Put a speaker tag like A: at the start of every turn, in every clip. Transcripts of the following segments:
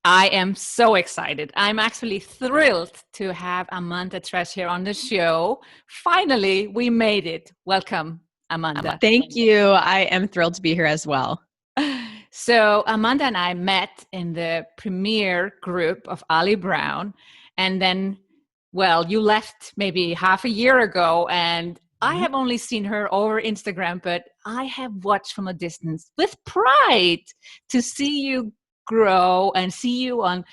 A: I am so excited. I'm actually thrilled to have Amanda Tress here on the show. Finally, we made it. Welcome, Amanda.
B: Thank you. I am thrilled to be here as well.
A: So, Amanda and I met in the premiere group of Ali Brown. And then, well, you left maybe half a year ago, and I have only seen her over Instagram, but I have watched from a distance with pride to see you grow and see you on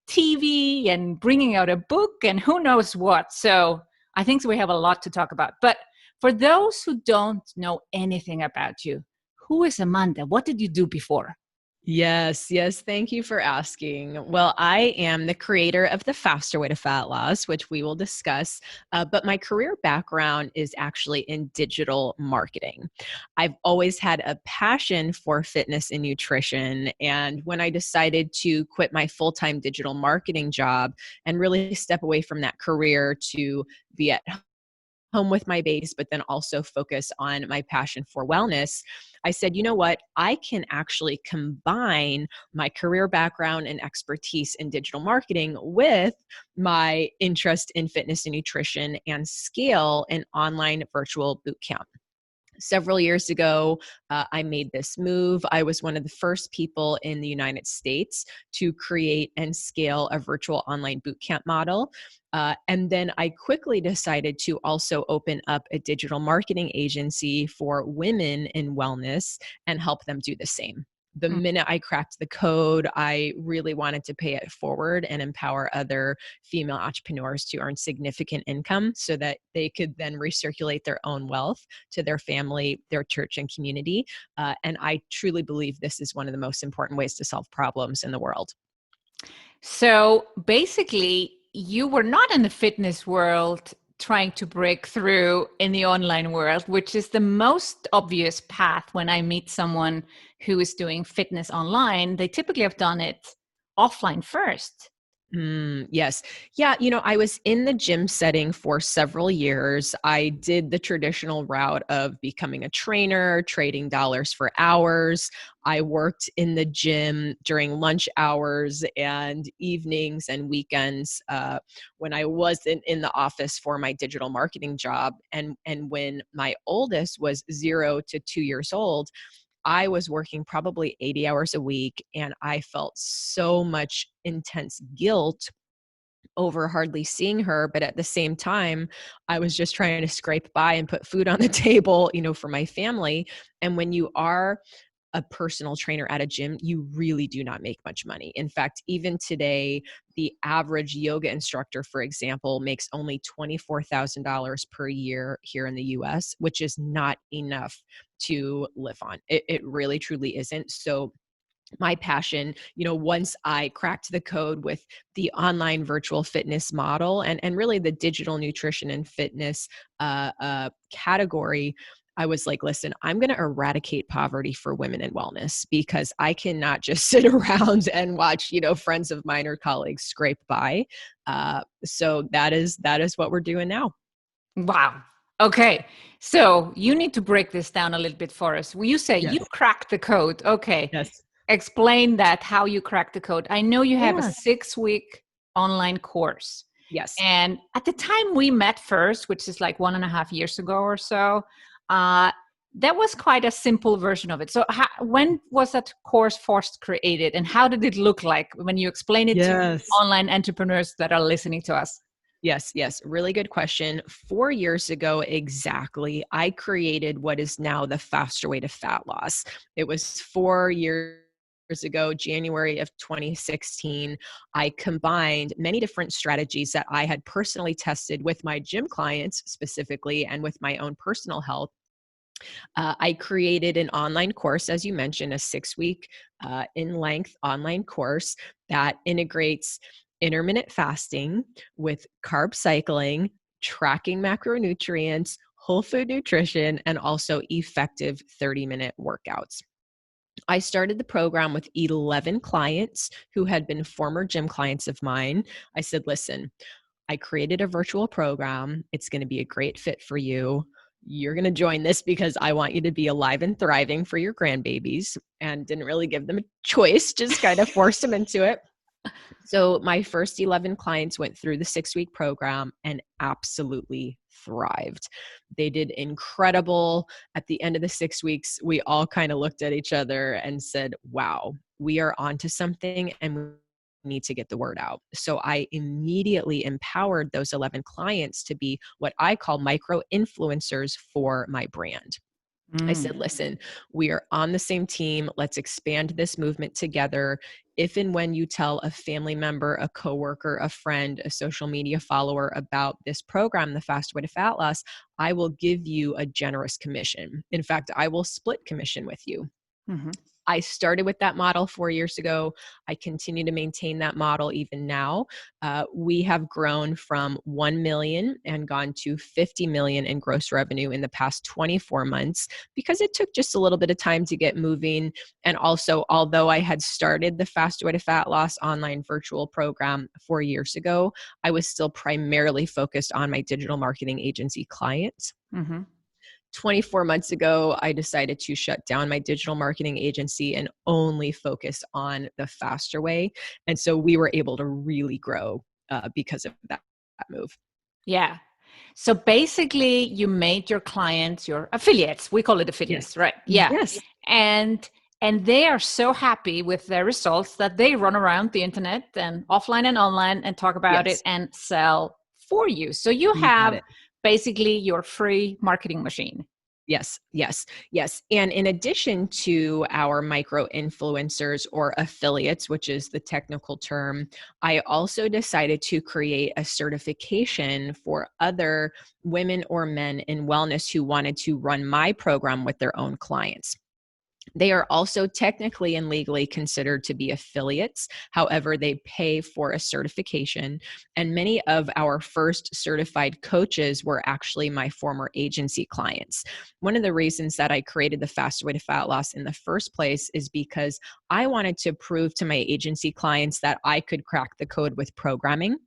A: TV and bringing out a book and who knows what. So I think we have a lot to talk about. But for those who don't know anything about you, who is Amanda? What did you do before?
B: Yes. Thank you for asking. Well, I am the creator of the Faster Way to Fat Loss, which we will discuss. But my career background is actually in digital marketing. I've always had a passion for fitness and nutrition. And when I decided to quit my full-time digital marketing job and really step away from that career to be at home with my babies, but then also focus on my passion for wellness, I said, you know what? I can actually combine my career background and expertise in digital marketing with my interest in fitness and nutrition and scale an online virtual bootcamp. Several years ago, I made this move. I was one of the first people in the United States to create and scale a virtual online bootcamp model. And then I quickly decided to also open up a digital marketing agency for women in wellness and help them do the same. The minute I cracked the code, I really wanted to pay it forward and empower other female entrepreneurs to earn significant income so that they could then recirculate their own wealth to their family, their church, and community. And I truly believe this is one of the most important ways to solve problems in the world.
A: So basically, you were not in the fitness world trying to break through in the online world, which is the most obvious path when I meet someone who is doing fitness online. They typically have done it offline first.
B: Yes. Yeah. I was in the gym setting for several years. I did the traditional route of becoming a trainer, trading dollars for hours. I worked in the gym during lunch hours and evenings and weekends when I wasn't in the office for my digital marketing job. And when my oldest was 0 to 2 years old, I was working probably 80 hours a week, and I felt so much intense guilt over hardly seeing her. But at the same time, I was just trying to scrape by and put food on the table, for my family. And when you are a personal trainer at a gym, you really do not make much money. In fact, even today, the average yoga instructor, for example, makes only $24,000 per year here in the US, which is not enough to live on. It really, truly isn't. So my passion, once I cracked the code with the online virtual fitness model and really the digital nutrition and fitness category, I was like, listen, I'm going to eradicate poverty for women in wellness because I cannot just sit around and watch, friends of mine or colleagues scrape by. So that is what we're doing now.
A: Wow. Okay. So you need to break this down a little bit for us. You say
B: Yes.
A: you cracked the code. Okay.
B: Yes.
A: Explain that, how you cracked the code. I know you have a
B: Yeah.
A: 6-week online course.
B: Yes.
A: And at the time we met first, which is like 1.5 years ago or so, that was quite a simple version of it. So when was that course first created and how did it look like when you explain it to
B: Yes.
A: online entrepreneurs that are listening to us?
B: Yes. Really good question. 4 years ago, exactly, I created what is now the Faster Way to Fat Loss. It was 4 years ago, January of 2016. I combined many different strategies that I had personally tested with my gym clients specifically and with my own personal health. I created an online course, as you mentioned, a 6-week in length online course that integrates intermittent fasting with carb cycling, tracking macronutrients, whole food nutrition, and also effective 30-minute workouts. I started the program with 11 clients who had been former gym clients of mine. I said, listen, I created a virtual program. It's going to be a great fit for you. You're going to join this because I want you to be alive and thriving for your grandbabies, and didn't really give them a choice, just kind of forced them into it. So my first 11 clients went through the 6-week program and absolutely thrived. They did incredible. At the end of the 6 weeks, we all kind of looked at each other and said, wow, we are onto something and we need to get the word out. So I immediately empowered those 11 clients to be what I call micro influencers for my brand. I said,
A: Mm.
B: listen, we are on the same team. Let's expand this movement together. If and when you tell a family member, a coworker, a friend, a social media follower about this program, The Fast Way to Fat Loss, I will give you a generous commission. In fact, I will split commission with you.
A: Mhm.
B: I started with that model 4 years ago. I continue to maintain that model even now. We have grown from 1 million and gone to 50 million in gross revenue in the past 24 months because it took just a little bit of time to get moving. And also, although I had started the Fast Way to Fat Loss online virtual program 4 years ago, I was still primarily focused on my digital marketing agency clients.
A: Mhm.
B: 24 months ago, I decided to shut down my digital marketing agency and only focus on the faster way. And so we were able to really grow because of that move.
A: Yeah. So basically, you made your clients your affiliates. We call it
B: Yes.
A: affiliates, right? Yeah.
B: Yes.
A: And they are so happy with their results that they run around the internet and offline and online and talk about it
B: Yes.
A: and sell for you. So you
B: You got
A: have
B: it.
A: basically your free marketing machine.
B: Yes, yes, yes. And in addition to our micro influencers or affiliates, which is the technical term, I also decided to create a certification for other women or men in wellness who wanted to run my program with their own clients. They are also technically and legally considered to be affiliates. However, they pay for a certification. And many of our first certified coaches were actually my former agency clients. One of the reasons that I created the Fast Way to Fat Loss in the first place is because I wanted to prove to my agency clients that I could crack the code with programming.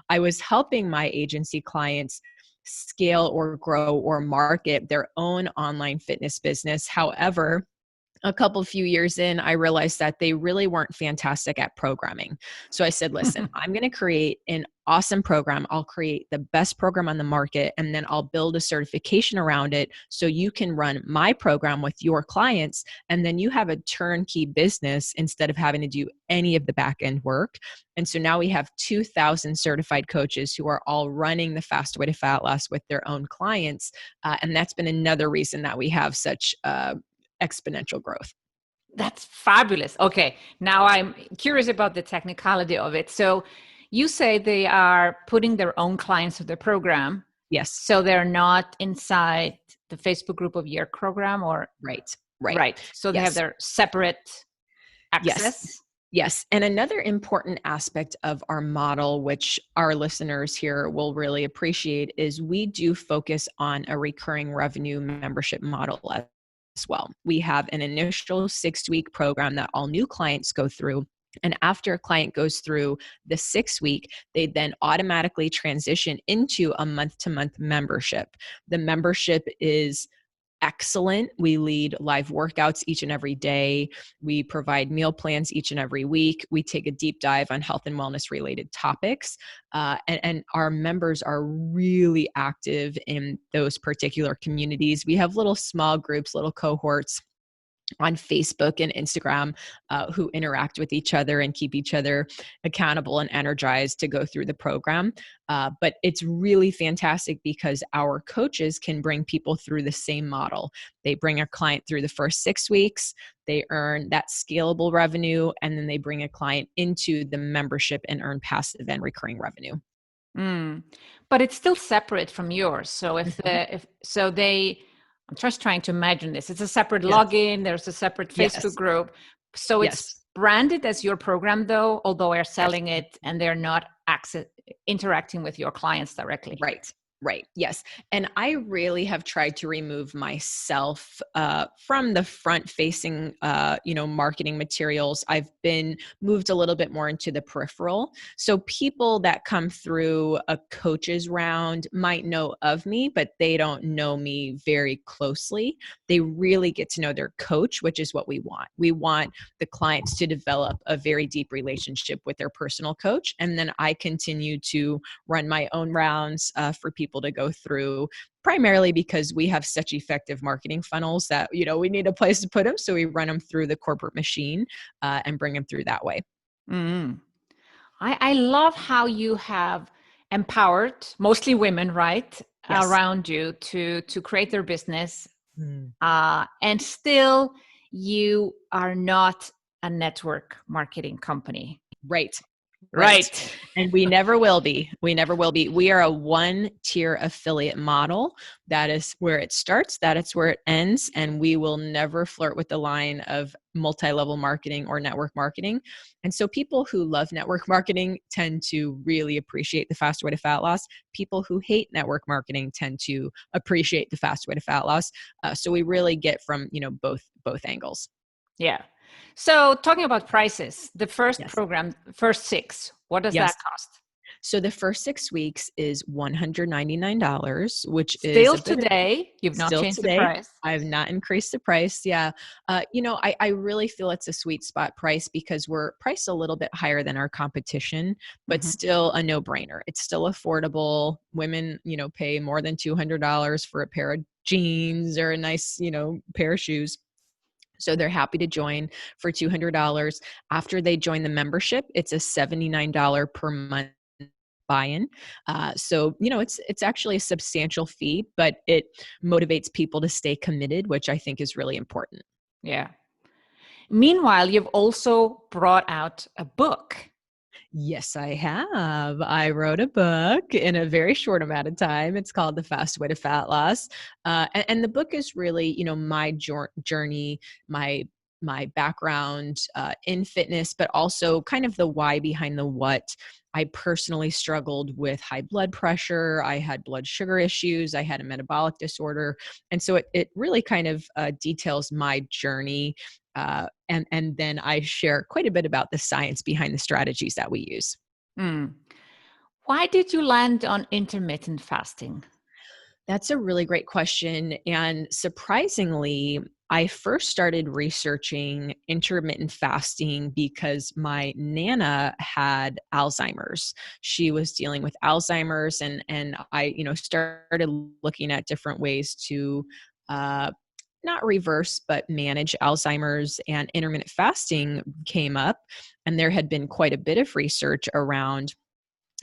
B: I was helping my agency clients scale or grow or market their own online fitness business. However, a couple few years in, I realized that they really weren't fantastic at programming. So I said, listen, I'm going to create an awesome program. I'll create the best program on the market, and then I'll build a certification around it so you can run my program with your clients. And then you have a turnkey business instead of having to do any of the back end work. And so now we have 2,000 certified coaches who are all running the Fast Way to Fat Loss with their own clients. And that's been another reason that we have such exponential growth.
A: That's fabulous. Okay, now I'm curious about the technicality of it. So you say they are putting their own clients of the program,
B: Yes.
A: so they're not inside the Facebook group of your program, or
B: Right. Right.
A: right. So they have
B: Yes.
A: their separate
B: Yes.
A: access.
B: Yes. And another important aspect of our model, which our listeners here will really appreciate, is we do focus on a recurring revenue membership model as well. We have an initial 6-week program that all new clients go through. And after a client goes through the 6 week, they then automatically transition into a month-to-month membership. The membership is excellent. We lead live workouts each and every day. We provide meal plans each and every week. We take a deep dive on health and wellness related topics. And our members are really active in those particular communities. We have little small groups, little cohorts on Facebook and Instagram who interact with each other and keep each other accountable and energized to go through the program. But it's really fantastic because our coaches can bring people through the same model. They bring a client through the first 6 weeks, they earn that scalable revenue, and then they bring a client into the membership and earn passive and recurring revenue.
A: Mm. But it's still separate from yours. So
B: Mhm.
A: if so they, I'm just trying to imagine this. It's a separate
B: Yes.
A: login, there's a separate Facebook
B: Yes.
A: group. So it's
B: Yes.
A: branded as your program though, although they're
B: Yes.
A: selling it and they're not interacting with your clients directly.
B: Right. Right. Yes. And I really have tried to remove myself from the front facing, marketing materials. I've been moved a little bit more into the peripheral. So people that come through a coach's round might know of me, but they don't know me very closely. They really get to know their coach, which is what we want. We want the clients to develop a very deep relationship with their personal coach. And then I continue to run my own rounds for people to go through, primarily because we have such effective marketing funnels that, we need a place to put them. So we run them through the corporate machine and bring them through that way.
A: Mm. I love how you have empowered mostly women, right,
B: Yes.
A: around you to create their business,
B: Mm.
A: and still you are not a network marketing company.
B: Right. Right.
A: Right.
B: And we never will be. We never will be. We are a one-tier affiliate model. That is where it starts. That is where it ends. And we will never flirt with the line of multi-level marketing or network marketing. And so people who love network marketing tend to really appreciate the fast way to fat loss. People who hate network marketing tend to appreciate the fast way to fat loss. So we really get from, both angles.
A: Yeah. So talking about prices, the first
B: Yes.
A: program, first 6, what does
B: Yes.
A: that cost?
B: So the first 6 weeks is $199, which is
A: Still
B: a bit
A: today, you've not
B: still
A: changed the
B: today.
A: price.
B: I've not increased the price. Yeah. I really feel it's a sweet spot price because we're priced a little bit higher than our competition, but
A: Mhm.
B: still a no-brainer. It's still affordable. Women, pay more than $200 for a pair of jeans or a nice, pair of shoes. So they're happy to join for $200. After they join the membership, it's a $79 per month buy-in. It's actually a substantial fee, but it motivates people to stay committed, which I think is really important.
A: Yeah. Meanwhile, you've also brought out a book.
B: Yes, I have. I wrote a book in a very short amount of time. It's called The Fast Way to Fat Loss. And the book is really, my journey, my background in fitness, but also kind of the why behind the what. I personally struggled with high blood pressure. I had blood sugar issues. I had a metabolic disorder. And so it really kind of details my journey, and then I share quite a bit about the science behind the strategies that we use.
A: Mm. Why did you land on intermittent fasting?
B: That's a really great question. And surprisingly, I first started researching intermittent fasting because my Nana had Alzheimer's. She was dealing with Alzheimer's, and I, started looking at different ways to uh, not reverse, but manage Alzheimer's, and intermittent fasting came up. And there had been quite a bit of research around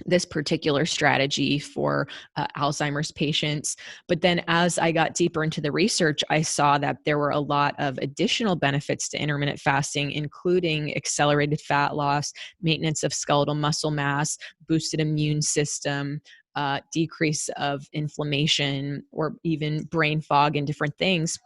B: this particular strategy for Alzheimer's patients. But then as I got deeper into the research, I saw that there were a lot of additional benefits to intermittent fasting, including accelerated fat loss, maintenance of skeletal muscle mass, boosted immune system, decrease of inflammation, or even brain fog and different things.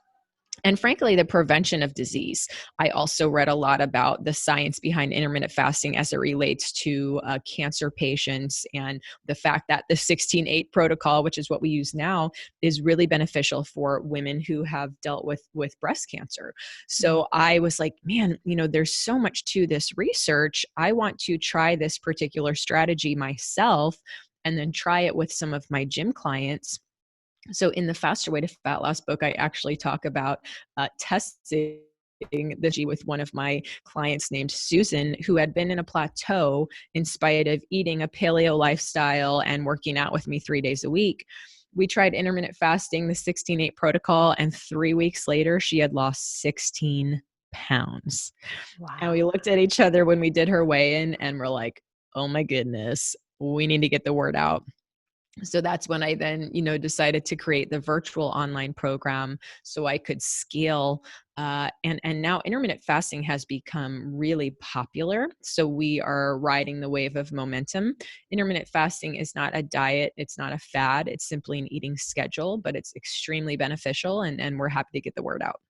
B: And frankly, the prevention of disease. I also read a lot about the science behind intermittent fasting as it relates to cancer patients, and the fact that the 16-8 protocol, which is what we use now, is really beneficial for women who have dealt with breast cancer. So I was like, man, there's so much to this research. I want to try this particular strategy myself and then try it with some of my gym clients. So in the Faster Way to Fat Loss book, I actually talk about testing the G with one of my clients named Susan, who had been in a plateau in spite of eating a paleo lifestyle and working out with me 3 days a week. We tried intermittent fasting, the 16-8 protocol, and 3 weeks later, she had lost 16 pounds. And
A: Wow.
B: we looked at each other when we did her weigh-in and we're like, oh my goodness, we need to get the word out. So that's when I then, decided to create the virtual online program so I could scale. And now intermittent fasting has become really popular. So we are riding the wave of momentum. Intermittent fasting is not a diet. It's not a fad. It's simply an eating schedule, but it's extremely beneficial. And we're happy to get the word out.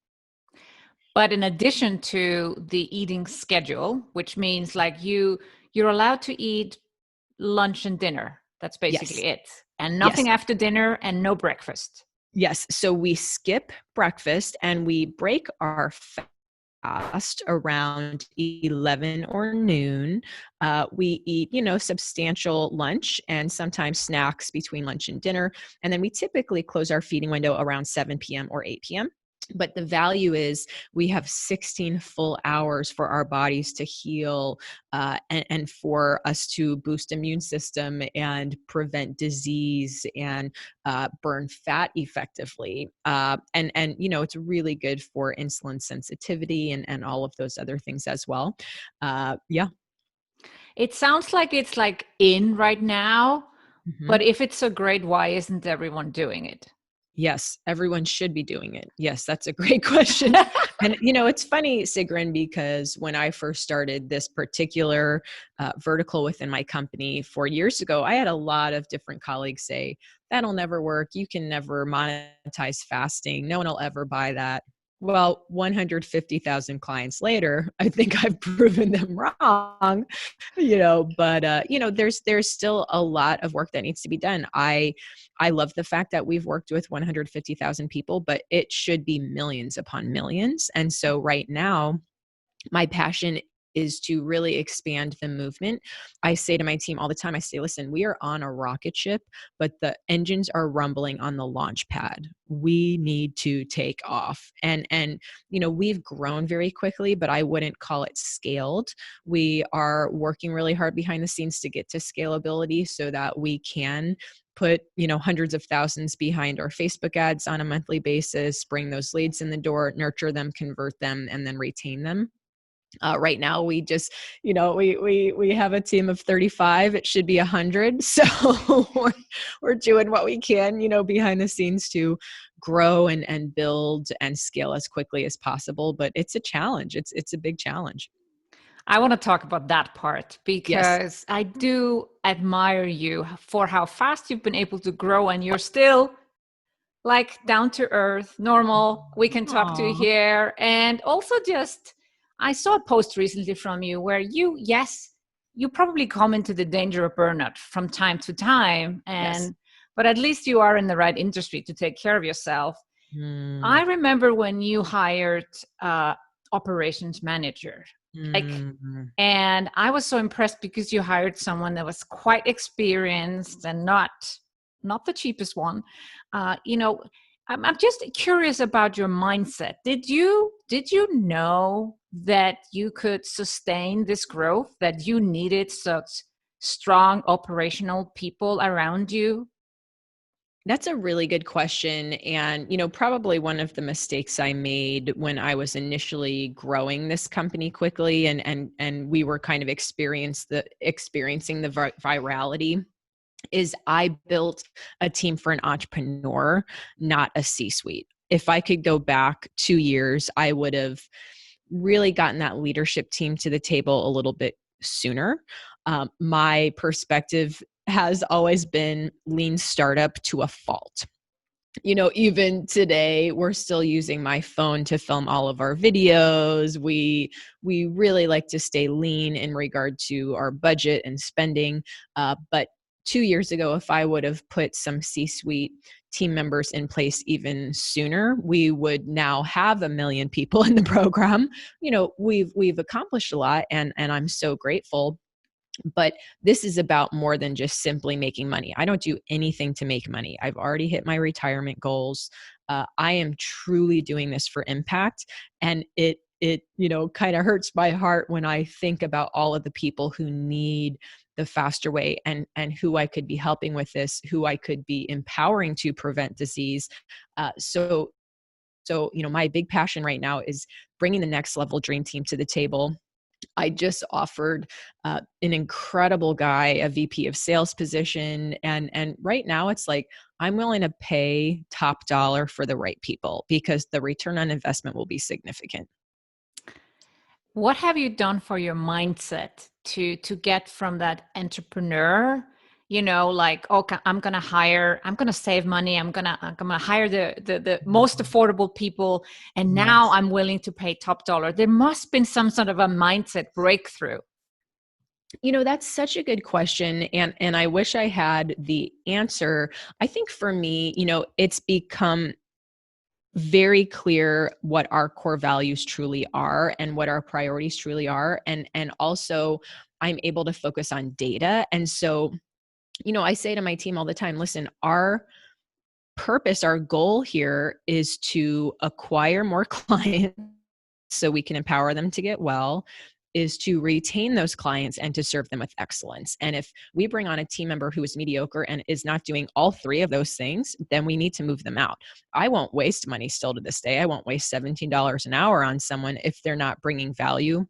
A: But in addition to the eating schedule, which means like you're allowed to eat lunch and dinner. That's
B: Yes.
A: basically it. and
B: Yes.
A: nothing after dinner and no breakfast.
B: Yes. So we skip breakfast and we break our fast around 11 or noon. We eat, substantial lunch and sometimes snacks between lunch and dinner. And then we typically close our feeding window around 7 p.m. or 8 p.m. But the value is we have 16 full hours for our bodies to heal, and for us to boost immune system and prevent disease and burn fat effectively. And it's really good for insulin sensitivity and all of those other things as well. Yeah.
A: It sounds like it's like in right now,
B: Mhm.
A: but if it's so great, why isn't everyone doing it?
B: Yes, everyone should be doing it. Yes, that's a great question. And, it's funny, Sigrun, because when I first started this particular vertical within my company 4 years ago, I had a lot of different colleagues say, that'll never work. You can never monetize fasting. No one will ever buy that. Well, 150,000 clients later, I think I've proven them wrong, but there's still a lot of work that needs to be done. I love the fact that we've worked with 150,000 people, but it should be millions upon millions. And so right now, my passion is to really expand the movement. I say to my team all the time, I say, listen, we are on a rocket ship, but the engines are rumbling on the launch pad. We need to take off. And we've grown very quickly, but I wouldn't call it scaled. We are working really hard behind the scenes to get to scalability so that we can put hundreds of thousands behind our Facebook ads on a monthly basis, bring those leads in the door, nurture them, convert them, and then retain them. Right now, we just, we have a team of 35. It should be 100. So we're doing what we can, behind the scenes to grow and build and scale as quickly as possible. But it's a challenge. It's a big challenge.
A: I want to talk about that part
B: Yes.
A: because I do admire you for how fast you've been able to grow, and you're still like down to earth, normal. We can talk to you
B: Aw.
A: here. And also, just I saw a post recently from you where yes, you probably come into the danger of burnout from time to time.
B: Yes.
A: But at least you are in the right industry to take care of yourself.
B: Mm,
A: I remember when you hired operations manager, like,
B: mm,
A: and I was so impressed because you hired someone that was quite experienced and not the cheapest one. I'm just curious about your mindset. Did you know that you could sustain this growth, that you needed such strong operational people around you?
B: That's a really good question. And, probably one of the mistakes I made when I was initially growing this company quickly and we were kind of experiencing the virality is I built a team for an entrepreneur, not a C-suite. If I could go back 2 years, I would have really gotten that leadership team to the table a little bit sooner. My perspective has always been lean startup to a fault. Even today, we're still using my phone to film all of our videos. We really like to stay lean in regard to our budget and spending. But 2 years ago, if I would have put some C-suite team members in place even sooner, we would now have 1 million people in the program. We've accomplished a lot, and I'm so grateful. But this is about more than just simply making money. I don't do anything to make money. I've already hit my retirement goals. I am truly doing this for impact, and it kind of hurts my heart when I think about all of the people who need the faster way and who I could be helping with this, who I could be empowering to prevent disease. So my big passion right now is bringing the next level dream team to the table. I just offered an incredible guy a VP of sales position, and right now it's like I'm willing to pay top dollar for the right people because the return on investment will be significant.
A: What have you done for your mindset to get from that entrepreneur, like, okay, I'm gonna save money, I'm gonna hire the most affordable people, and
B: Yes.
A: now I'm willing to pay top dollar. There must have been some sort of a mindset breakthrough.
B: That's such a good question. And I wish I had the answer. I think for me, it's become very clear what our core values truly are and what our priorities truly are. And also I'm able to focus on data. And so, I say to my team all the time, listen, our purpose, our goal here is to acquire more clients so we can empower them to get well, is to retain those clients and to serve them with excellence. And if we bring on a team member who is mediocre and is not doing all three of those things, then we need to move them out. I won't waste money still to this day. I won't waste $17 an hour on someone if they're not bringing value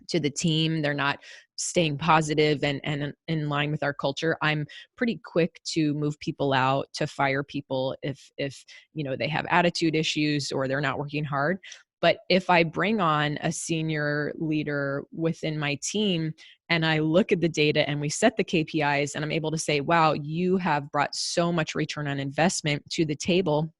B: to the team, they're not staying positive and in line with our culture. I'm pretty quick to move people out, to fire people if they have attitude issues or they're not working hard. But if I bring on a senior leader within my team and I look at the data and we set the KPIs and I'm able to say, wow, you have brought so much return on investment to the table,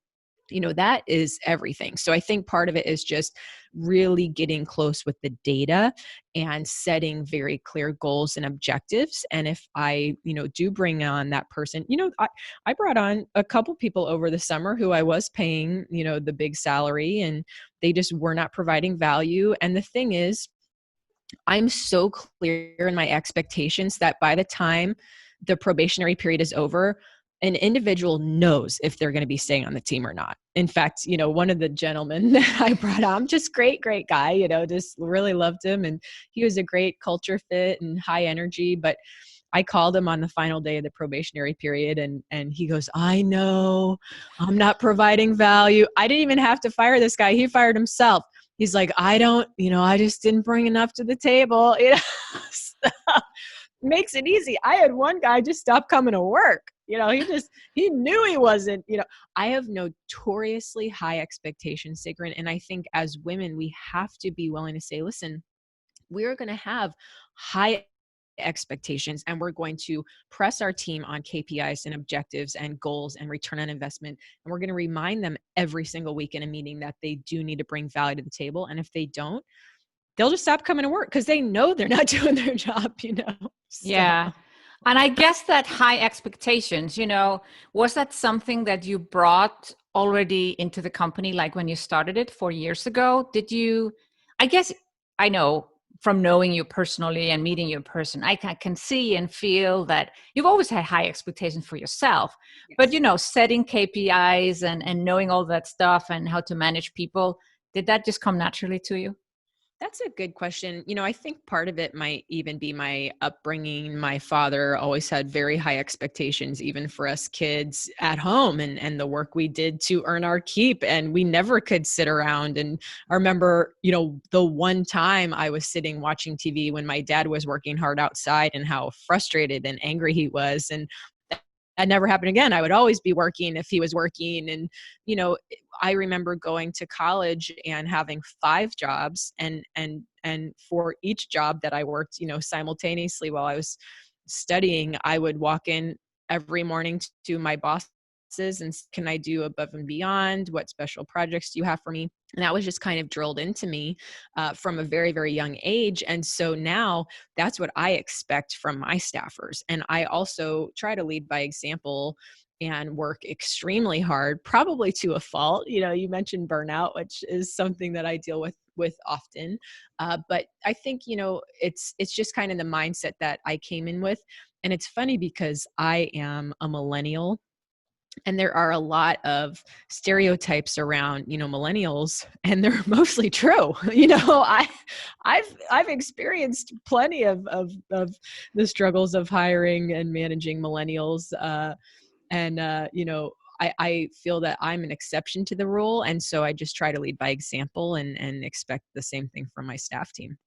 B: that is everything. So I think part of it is just really getting close with the data and setting very clear goals and objectives. And if I, do bring on that person, I brought on a couple people over the summer who I was paying, the big salary, and they just were not providing value. And the thing is, I'm so clear in my expectations that by the time the probationary period is over, an individual knows if they're going to be staying on the team or not. In fact, one of the gentlemen that I brought on, just great guy, just really loved him. And he was a great culture fit and high energy. But I called him on the final day of the probationary period and he goes, I know I'm not providing value. I didn't even have to fire this guy. He fired himself. He's like, I just didn't bring enough to the table. Makes it easy. I had one guy just stop coming to work. He knew he wasn't, I have notoriously high expectations, Sigrun. And I think as women, we have to be willing to say, listen, we're going to have high expectations and we're going to press our team on KPIs and objectives and goals and return on investment. And we're going to remind them every single week in a meeting that they do need to bring value to the table. And if they don't, they'll just stop coming to work because they know they're not doing their job, So.
A: Yeah. And I guess that high expectations, was that something that you brought already into the company, like when you started it 4 years ago? I guess I know from knowing you personally and meeting you in person, I can see and feel that you've always had high expectations for yourself. Yes. But, setting KPIs and knowing all that stuff and how to manage people, did that just come naturally to you?
B: That's a good question. I think part of it might even be my upbringing. My father always had very high expectations, even for us kids at home and the work we did to earn our keep. And we never could sit around. And I remember, the one time I was sitting watching TV when my dad was working hard outside and how frustrated and angry he was. And that never happened again. I would always be working if he was working. And, I remember going to college and having 5 jobs and for each job that I worked, simultaneously while I was studying, I would walk in every morning to my bosses and can I do above and beyond? What special projects do you have for me? And that was just kind of drilled into me from a very, very young age. And so now that's what I expect from my staffers. And I also try to lead by example and work extremely hard, probably to a fault. You mentioned burnout, which is something that I deal with often. But I think, it's just kind of the mindset that I came in with. And it's funny because I am a millennial. And there are a lot of stereotypes around, millennials, and they're mostly true. I've experienced plenty of the struggles of hiring and managing millennials. I feel that I'm an exception to the rule. And so I just try to lead by example and expect the same thing from my staff team.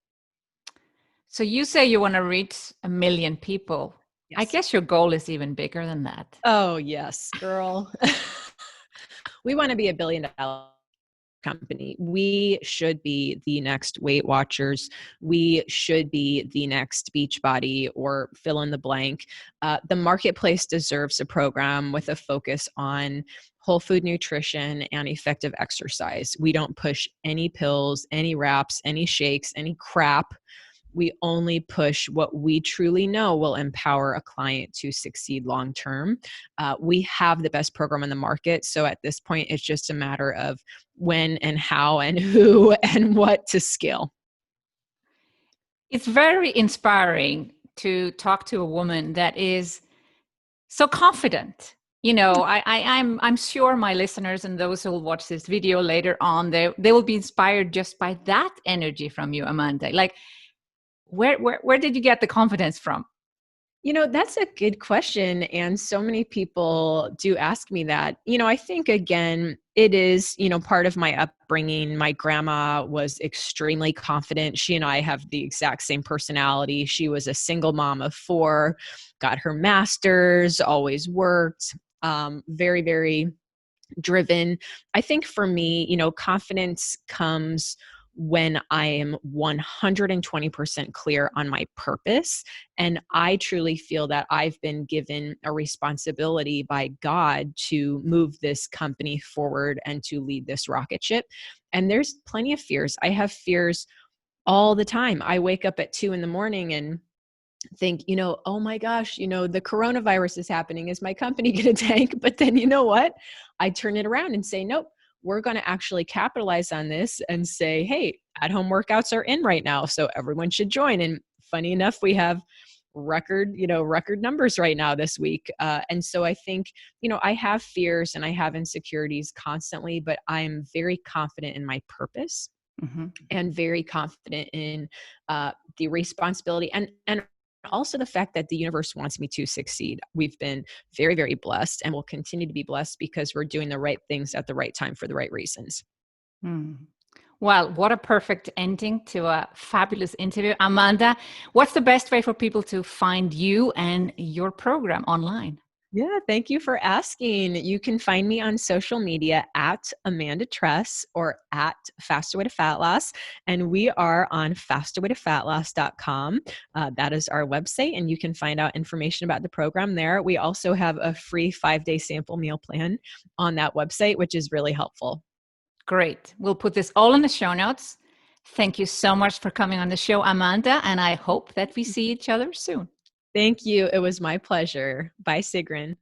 A: So you say you want to reach 1 million people. Yes. I guess your goal is even bigger than that.
B: Oh, yes, girl. We want to be $1 billion company. We should be the next Weight Watchers. We should be the next Beachbody or fill in the blank. The marketplace deserves a program with a focus on whole food nutrition and effective exercise. We don't push any pills, any wraps, any shakes, any crap We only push what we truly know will empower a client to succeed long term. We have the best program in the market. So at this point, it's just a matter of when and how and who and what to scale.
A: It's very inspiring to talk to a woman that is so confident. I'm sure my listeners and those who will watch this video later on, they will be inspired just by that energy from you, Amanda. Like, where did you get the confidence from?
B: That's a good question. And so many people do ask me that. I think, again, it is, part of my upbringing. My grandma was extremely confident. She and I have the exact same personality. She was a single mom of 4, got her master's, always worked, very, very driven. I think for me, confidence comes when I am 120% clear on my purpose. And I truly feel that I've been given a responsibility by God to move this company forward and to lead this rocket ship. And there's plenty of fears. I have fears all the time. I wake up at 2 a.m. and think, oh my gosh, the coronavirus is happening. Is my company going to tank? But then you know what? I turn it around and say, nope, we're going to actually capitalize on this and say, hey, at-home workouts are in right now, so everyone should join. And funny enough, we have record numbers right now this week. And so I think, I have fears and I have insecurities constantly, but I'm very confident in my purpose. Mm-hmm. And very confident in the responsibility and also the fact that the universe wants me to succeed. We've been very, very blessed and will continue to be blessed because we're doing the right things at the right time for the right reasons.
A: Well, what a perfect ending to a fabulous interview. Amanda, what's the best way for people to find you and your program online?
B: Yeah, thank you for asking. You can find me on social media at Amanda Tress or at Faster Way to Fat Loss. And we are on fasterwaytofatloss.com. That is our website, and you can find out information about the program there. We also have a free 5-day sample meal plan on that website, which is really helpful.
A: Great. We'll put this all in the show notes. Thank you so much for coming on the show, Amanda, and I hope that we see each other soon.
B: Thank you. It was my pleasure. Bye, Sigrun.